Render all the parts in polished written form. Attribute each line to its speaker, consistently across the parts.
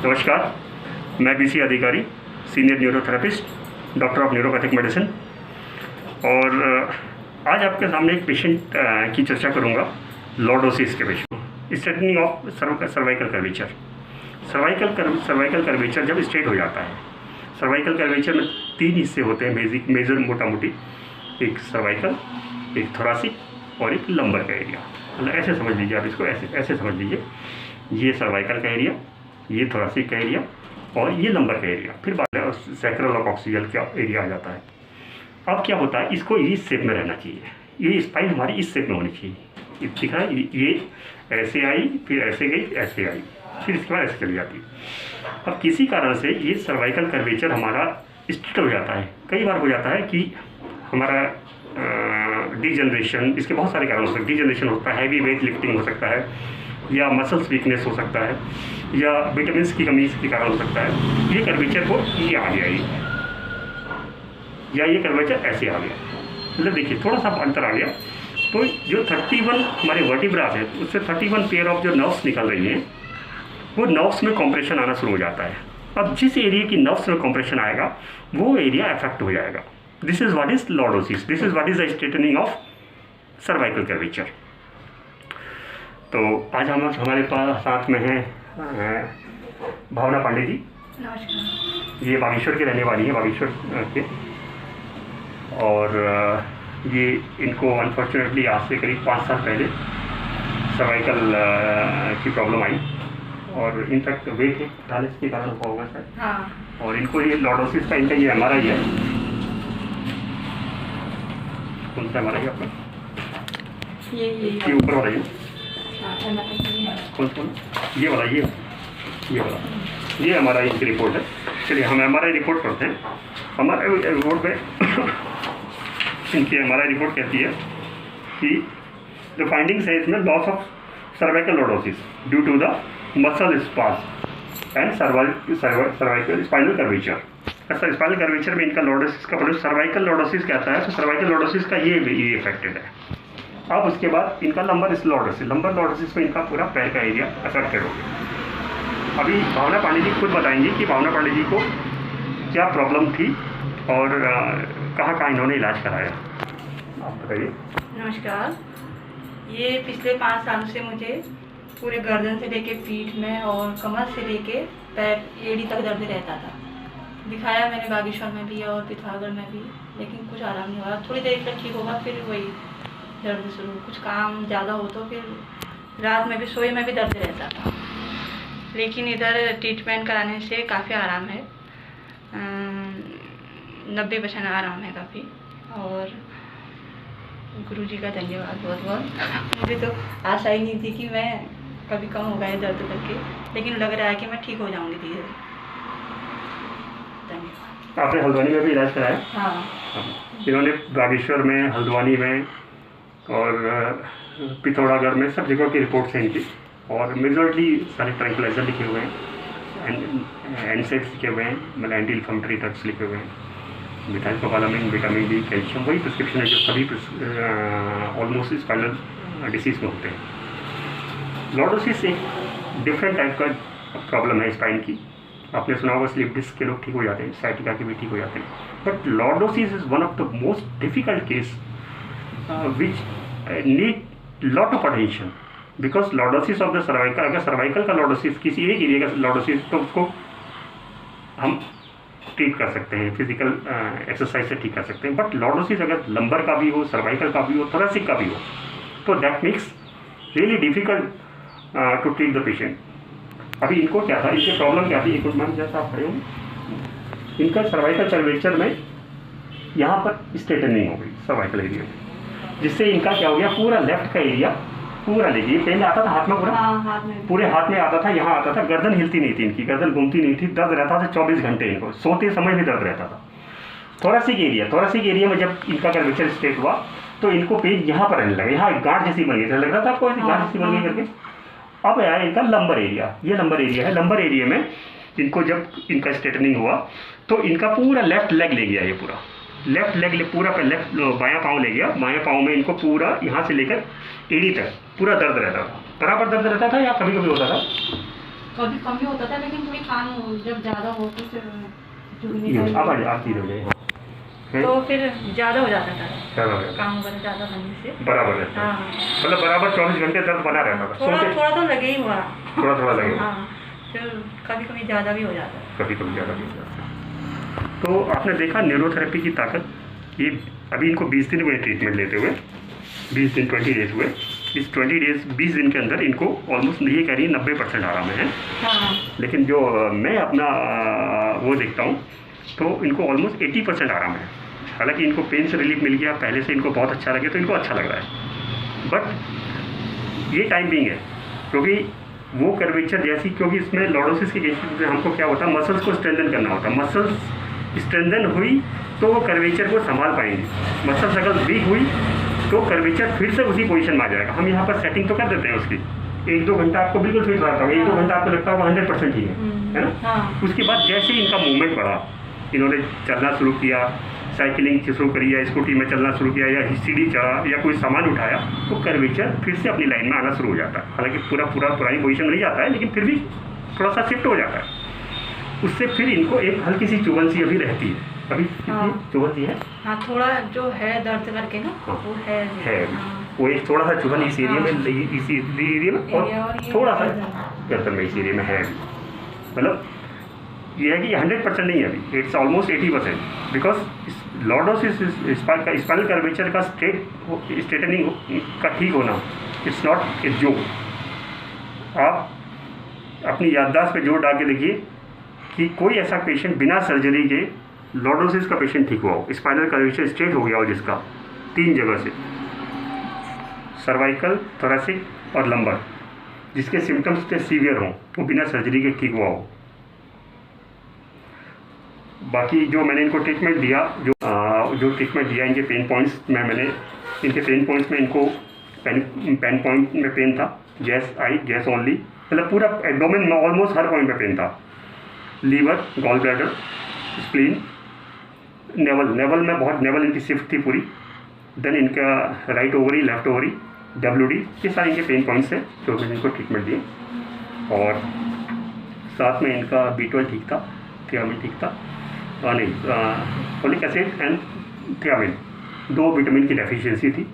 Speaker 1: नमस्कार, मैं बीसी अधिकारी, senior neurotherapist, doctor of neuropathic medicine. और आज आपके सामने एक पेशेंट की चर्चा करूंगा लॉर्डोसिस के विषय में। Straightening of cervical curvature. Cervical curvature जब स्ट्रेट हो जाता है, सर्वाइकल कर्वेचर में 3 हिस्से होते हैं मेजर मोटा मोटी, एक सर्वाइकल, एक थोरासिक और एक लंबर का एरिया। मतलब ऐसे समझ लीजिए, आप इसको ऐसे समझ लीजिए, ये सर्वाइकल का एरिया, ये थोरासिक का एरिया और ये लंबर का एरिया। फिर बाद में सैक्रल और कॉक्सियल का एरिया आ जाता है। अब क्या होता है, इसको इस शेप में रहना चाहिए, ये स्पाइन हमारी इस शेप में होनी चाहिए। ये दिख रहा है, ये ऐसे आई, फिर ऐसे गई, ऐसे आई, फिर इसके बाद ऐसे चली जाती है। अब किसी कारण से ये सर्वाइकल कर्वेचर हमारा स्ट्रेट हो जाता है। कई बार हो जाता है कि हमारा डिजनरेशन, इसके बहुत सारे कारण हो सकते हैं। डिजनरेशन होता है, हैवी वेट लिफ्टिंग हो सकता है, या मसल्स वीकनेस हो सकता है, या विटामिन की कमी के कारण हो सकता है। ये कर्वेचर को ये आ गया, या ये कर्वेचर ऐसे आ गया। मतलब देखिए थोड़ा सा अंतर आ गया। तो जो 31 हमारे वर्टिब्रास है, उससे 31 पेयर ऑफ जो नर्व्स निकल रही हैं, वो नर्व्स में कॉम्प्रेशन आना शुरू हो जाता है। अब जिस एरिया की नर्व्स में कॉम्प्रेशन आएगा वो एरिया अफेक्ट हो जाएगा। This is what is lordosis, this is what is the straightening of cervical curvature. तो आज हमारे पास साथ में हैं भावना पांडे जी।
Speaker 2: नमस्कार।
Speaker 1: ये बागेश्वर के रहने वाली हैं, बागेश्वर के। और ये इनको अनफॉर्चुनेटली आज से करीब 5 साल पहले सर्वाइकल की प्रॉब्लम आई, और इनफैक्ट वेट डालने के कारण हुआ होगा सर।
Speaker 2: हाँ।
Speaker 1: और इनको ये लॉर्डोसिस का, इनका ये MRI है। कौन सा MRI है आपका? ये ऊपर वाला है, कौन ये वाला, ये वाला, ये हमारा इनकी रिपोर्ट है। चलिए हम MRI रिपोर्ट करते हैं। हमारे रिपोर्ट में इनकी MRI रिपोर्ट कहती है कि द फाइंडिंग्स है इसमें loss of cervical lordosis due to the muscle spasm and cervical spinal curvature. ऐसा स्पाइनल कर्वेचर में इनका लॉर्डोसिस का प्रोड्यूस सर्वाइकल लॉर्डोसिस कहता है। तो सर्वाइकल लॉर्डोसिस का ये इफेक्टेड है। अब उसके बाद इनका लंबर लॉर्डोसिस में इनका पूरा पैर का एरिया अफेक्टेड हो गया। अभी भावना पांडे जी खुद बताएंगे कि भावना पांडे जी को क्या प्रॉब्लम थी और कहाँ इन्होंने इलाज कराया। आप बताइए।
Speaker 2: नमस्कार। ये पिछले 5 साल से मुझे पूरे गर्दन से लेके पीठ में और कमर से लेके पैर एड़ी तक दर्द रहता था। दिखाया मैंने बागेश्वर में भी और पिथौरागढ़ में भी, लेकिन कुछ आराम नहीं हुआ। थोड़ी देर तक ठीक होगा, फिर वही दर्द शुरू। कुछ काम ज़्यादा हो तो फिर रात में भी, सोए में भी दर्द रहता था। लेकिन इधर ट्रीटमेंट कराने से काफ़ी आराम है, 90% आराम है काफ़ी। और गुरुजी का धन्यवाद बहुत बहुत। मुझे तो आशा ही नहीं थी कि मैं कभी कम होगा ये दर्द करके, लेकिन लग रहा है कि मैं ठीक हो जाऊंगी धीरे धीरे। धन्यवाद।
Speaker 1: आपने हल्द्वानी में भी इलाज कराया?
Speaker 2: हाँ।
Speaker 1: इन्होंने बागेश्वर में, हल्द्वानी में और पिथौरागढ़ में सब जगह की रिपोर्ट्स हैं इनकी। और मेजॉरिटली सारे ट्रैंक्विलाइजर लिखे हुए हैं, एनसेड्स लिखे हुए हैं, मतलब एंटी इन्फ्लेमेटरी ड्रग्स लिखे हुए हैं, मिथाइलकोबालामिन, विटामिन डी, कैल्शियम, वही प्रिस्क्रिप्शन है जो सभी ऑलमोस्ट स्पाइनल डिसीज में होते हैं। लॉर्डोसिस एक डिफरेंट टाइप का प्रॉब्लम है स्पाइन की। आपने सुना होगा स्लिप डिस्क के लोग ठीक हो जाते हैं, साइटिका के भी ठीक हो जाते हैं, but lordosis is one of the most difficult case which need lot of attention, because lordosis of the cervical, अगर सर्वाइकल का लॉर्डोसिस, किसी एक एरिया का लॉर्डोसिस, तो उसको हम ट्रीट कर सकते हैं, फिजिकल एक्सरसाइज से ठीक कर सकते हैं। बट लॉर्डोसिस अगर लंबर का भी हो, सर्वाइकल का भी हो, थोरेसिक का भी हो, तो that makes really difficult to treat the patient. अभी इनको क्या था, इनकी प्रॉब्लम क्या थी, एक मिनट जैसा आप खड़े हो, इनका सर्वाइकल कर्वेचर में यहाँ पर स्ट्रेटनिंग हो गई सर्वाइकल एरिया में, जिससे इनका क्या हो गया, पूरा लेफ्ट का एरिया पूरा लेगी। पहले आता था हाथ में पूरा,
Speaker 2: हाथ में, पूरे
Speaker 1: हाथ में आता था, यहाँ आता था, गर्दन हिलती नहीं थी इनकी, गर्दन घूमती नहीं थी, दर्द रहता था 24 घंटे इनको, सोते समय भी दर्द रहता था। थोरासिक एरिया में जब इनका कर्वेचर स्ट्रेट हुआ तो इनको पेन यहाँ पर रहने लगा, यहाँ एक गांठ जैसी बन गई, लग रहा था आपको गांठ जैसी बन गई करके। अब आया इनका लंबर एरिया, ये लंबर एरिया है। लंबर एरिया में इनको जब इनका स्ट्रेटनिंग हुआ तो इनका पूरा लेफ्ट लेग ले गया, ये पूरा लेफ्ट लेग पूरा लेफ्ट बायां पाँव ले गया। बायां पाँव में इनको पूरा यहाँ से लेकर एड़ी तक पूरा दर्द रहता था, बराबर दर्द रहता था या कभी कभी होता था?
Speaker 2: कभी कम ही होता था, लेकिन थोड़ी काम जब ज़्यादा हो तो फिर झुकने
Speaker 1: ये
Speaker 2: का
Speaker 1: अब आप हो जाए
Speaker 2: तो फिर ज़्यादा हो जाता था
Speaker 1: ज़्यादा हो जाता
Speaker 2: काम वगैरह ज़्यादा करने से।
Speaker 1: बराबर रहता है।
Speaker 2: हाँ,
Speaker 1: मतलब बराबर 24 घंटे दर्द बना रहता था,
Speaker 2: थोड़ा
Speaker 1: सोते
Speaker 2: थोड़ा तो लगे ही हुआ।
Speaker 1: थोड़ा थोड़ा लगेगा,
Speaker 2: हाँ, फिर कभी कभी ज़्यादा भी हो जाता है।
Speaker 1: कभी कभी ज़्यादा भी हो जाता है। तो आपने देखा न्यूरोथेरेपी की ताकत। ये अभी इनको 20 दिन हुए ट्रीटमेंट लेते हुए, 20 दिन 20 डेज हुए। इस 20 डेज 20 दिन के अंदर इनको ऑलमोस्ट ये कह रही है 90% आराम है।
Speaker 2: हाँ,
Speaker 1: लेकिन जो मैं अपना वो देखता हूँ तो इनको ऑलमोस्ट 80% आराम है। हालांकि इनको पेन से रिलीफ मिल गया, पहले से इनको बहुत अच्छा लगे तो इनको अच्छा लग रहा है, बट ये टाइम बिंग है। क्योंकि वो कर्वेचर जैसी, क्योंकि इसमें लॉर्डोसिस के केसेस में हमको क्या होता है, मसल्स को स्ट्रेंथन करना होता है। मसल्स स्ट्रेंथन हुई तो वो कर्वेचर को संभाल पाएंगे। मसल्स अगर वीक हुई तो कर्वेचर फिर से उसी पोजीशन में आ जाएगा। हम यहाँ पर सेटिंग तो कर देते हैं उसकी, 1-2 घंटा आपको बिल्कुल फिट रहता होगा, 1-2 घंटा आपको लगता होगा 100% ही है ना।
Speaker 2: हाँ,
Speaker 1: उसके बाद जैसे ही इनका मूवमेंट बढ़ा, इन्होंने चलना शुरू किया, साइकिलिंग शुरू करी या स्कूटी में चलना शुरू किया या सीढ़ी चढ़ा या कोई सामान उठाया, तो कर्वेचर फिर से अपनी लाइन में आना शुरू हो जाता है। हालांकि पुरानी पोजीशन नहीं जाता है, लेकिन फिर भी थोड़ा सा शिफ्ट हो जाता है। उससे फिर इनको एक हल्की सी चुभन सी अभी रहती है। अभी चुभन सी है,
Speaker 2: हाँ, थोड़ा जो है दर्द करके ना,
Speaker 1: हाँ,
Speaker 2: वो है
Speaker 1: हाँ। वो एक थोड़ा सा चुभन इस एरिया में, इस एरिया में और थोड़ा सा गर्दन में इस एरिया में है। मतलब ये है कि 100% नहीं है अभी, it's almost 80%। Because lordosis spinal curvature का स्ट्रेटनिंग का ठीक होना इट्स नॉट ए जोक। आप अपनी याददाश्त पे जोर डाल के देखिए कि कोई ऐसा पेशेंट बिना सर्जरी के लॉर्डोसिस का पेशेंट ठीक हुआ हो, स्पाइनल कर्वेचर स्ट्रेट हो गया हो जिसका 3 जगह से, सर्वाइकल, थोरेसिक और लंबर, जिसके सिम्टम्स थे सीवियर हों, वो बिना सर्जरी के ठीक हुआ हो। बाकी जो मैंने इनको ट्रीटमेंट दिया, जो ट्रीटमेंट दिया इनके पेन पॉइंट्स में, मैंने इनके पेन पॉइंट्स में इनको पेन पॉइंट में पेन था, गैस ओनली, मतलब पूरा एब्डोमेन में ऑलमोस्ट हर पॉइंट में पेन था। Liver, gall bladder, spleen, navel में बहुत, नेवल इनकी शिफ्ट थी पूरी। देन इनका right ovary, left ovary, WD, ये सारे इनके पेन पॉइंट्स हैं जो मैंने इनको ट्रीटमेंट दिए। और साथ में इनका B12 ठीक था, थियामिन ठीक था, नहीं, folic acid and thiamine, 2 vitamin की डेफिशिएंसी थी।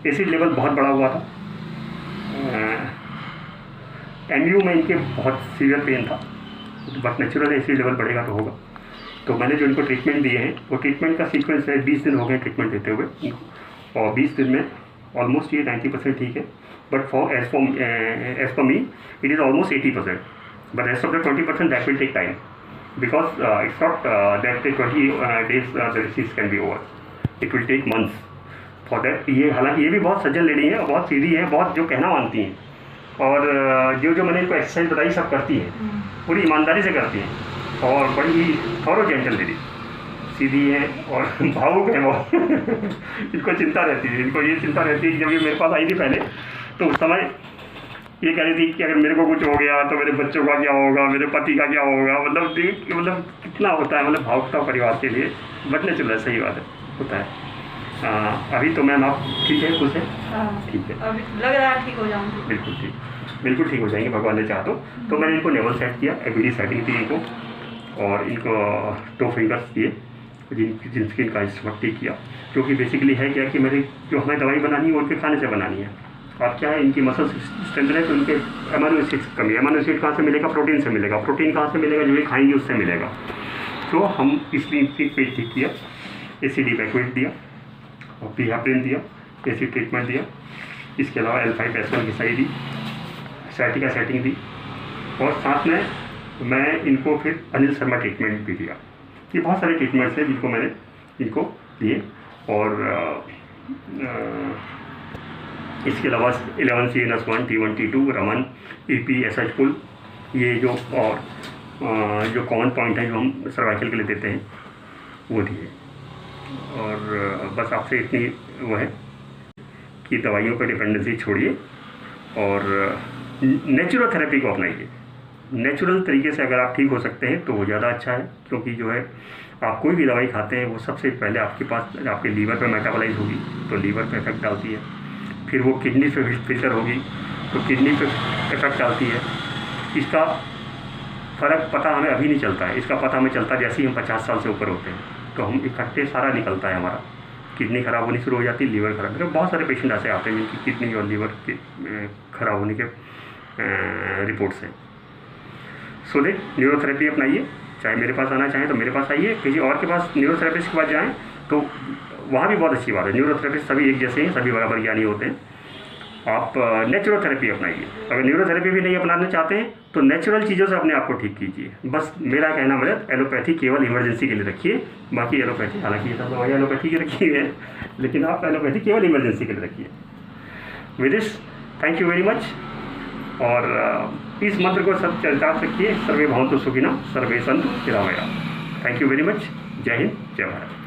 Speaker 1: एसिड लेवल बहुत बड़ा हुआ था। MU में इनके बहुत सीवियर पेन था, बट नेचुरल एसिड लेवल बढ़ेगा तो होगा। तो मैंने जो इनको ट्रीटमेंट दिए हैं, वो ट्रीटमेंट का सीक्वेंस है, 20 दिन हो गए ट्रीटमेंट देते हुए, और 20 दिन में ऑलमोस्ट ये 90% ठीक है। But as per me it is almost 80%, but rest of the 20% that will take time, because it's not that 20 days the disease can be over, it will take months for that। ये हालांकि ये भी बहुत सज्जन lady है, बहुत सीधी है, बहुत जो कहना मानती हैं, और जो मैंने इनको एक्सरसाइज बताई सब करती हैं, पूरी ईमानदारी से करती हैं, और बड़ी ही थॉरो जेंटल लेडी, सीधी है और भावुक है बहुत। इनको चिंता रहती है, इनको ये चिंता रहती है कि जब ये मेरे पास आई थी पहले, तो उस समय ये कह रही थी कि अगर मेरे को कुछ हो गया तो मेरे बच्चों का क्या होगा, मेरे पति का क्या होगा। मतलब कितना होता है, मतलब भावुकता परिवार के लिए बचने चल रहा है। सही बात है, होता है। अभी तो मैम आप ठीक है, खुश है? ठीक है,
Speaker 2: अभी लग रहा है ठीक हो जाऊंगी।
Speaker 1: बिल्कुल ठीक हो जाएंगे भगवान ने चाहा तो मैंने इनको नेवल सेट किया, ABD सेटिंग थी इनको, और इनको 2 फिंगर्स दिए जिनकी इनका इंस्ट्रूमेंट ठीक किया। क्योंकि बेसिकली है क्या कि मेरी जो हमें दवाई बनानी है वो उनके खाने से बनानी है। और क्या है, इनकी मसल स्ट्रेंथ है तो इनके अमीनो एसिड्स कमी है। अमीनो एसिड कहाँ से मिलेगा? प्रोटीन से मिलेगा। प्रोटीन कहाँ से मिलेगा? जो ये खाएंगे उससे मिलेगा। तो हम इसलिए इनकी पेट ठीक किया, ACD बैकवेट दिया, और पीहाप्रिन दिया, एसिड ट्रीटमेंट दिया। इसके अलावा L5-S1 घिसाई दी, साइटिका सेटिंग दी, और साथ में मैं इनको फिर अनिल शर्मा ट्रीटमेंट भी दिया। ये बहुत सारे ट्रीटमेंट्स हैं जिनको मैंने इनको दिए। और इसके अलावा 11C-NS1, T1, T2, Raman, EP, SH पुल, ये जो और जो कॉमन पॉइंट है जो हम सर्वाइकल के लिए देते हैं वो दिए। और बस आपसे इतनी वो है कि दवाइयों पर डिपेंडेंसी छोड़िए और नेचुरल थेरेपी को अपनाइए। नेचुरल तरीके से अगर आप ठीक हो सकते हैं तो वो ज़्यादा अच्छा है, क्योंकि जो है आप कोई भी दवाई खाते हैं वो सबसे पहले आपके पास आपके लीवर पर मेटाबोलाइज होगी तो लीवर पर इफेक्ट डालती है, फिर वो किडनी पे फिल्टर होगी तो किडनी पे इफेक्ट डालती है, इसका फ़र्क पता हमें अभी नहीं चलता है, इसका पता हमें चलता जैसे ही हम 50 साल से ऊपर होते हैं, तो हम इकट्ठे सारा निकलता है हमारा, किडनी ख़राब होनी शुरू हो जाती है, लीवर ख़राब। मेरे बहुत सारे पेशेंट ऐसे आते हैं जिनकी किडनी और लीवर के ख़राब होने के रिपोर्ट्स हैं। सो देख, न्यूरोथेरेपी अपनाइए, चाहे मेरे पास आना चाहें तो मेरे पास आइए, किसी और के पास न्यूरोथेरेपिस्ट के पास जाएँ तो वहाँ भी बहुत अच्छी बात है। न्यूरोथेरेपिस्ट सभी एक जैसे हैं, सभी बराबर ज्ञानी होते हैं। आप नेचुरोथेरेपी अपनाइए। अगर न्यूरोथेरेपी भी नहीं अपनाना चाहते हैं तो नेचुरल चीज़ों से अपने आप को ठीक कीजिए। बस मेरा कहना मतलब एलोपैथी केवल इमरजेंसी के लिए रखिए, बाकी एलोपैथी, हालांकि ये सब दवाई एलोपैथी की रखी है, लेकिन आप एलोपैथी केवल इमरजेंसी के लिए रखिए। With this, thank you very much. और इस मंत्र को सब चर्चा रखिए, सर्वे भवन्तु सुखिनः सर्वे सन्तु निरामयाः। Thank you very much. जय हिंद, जय भारत।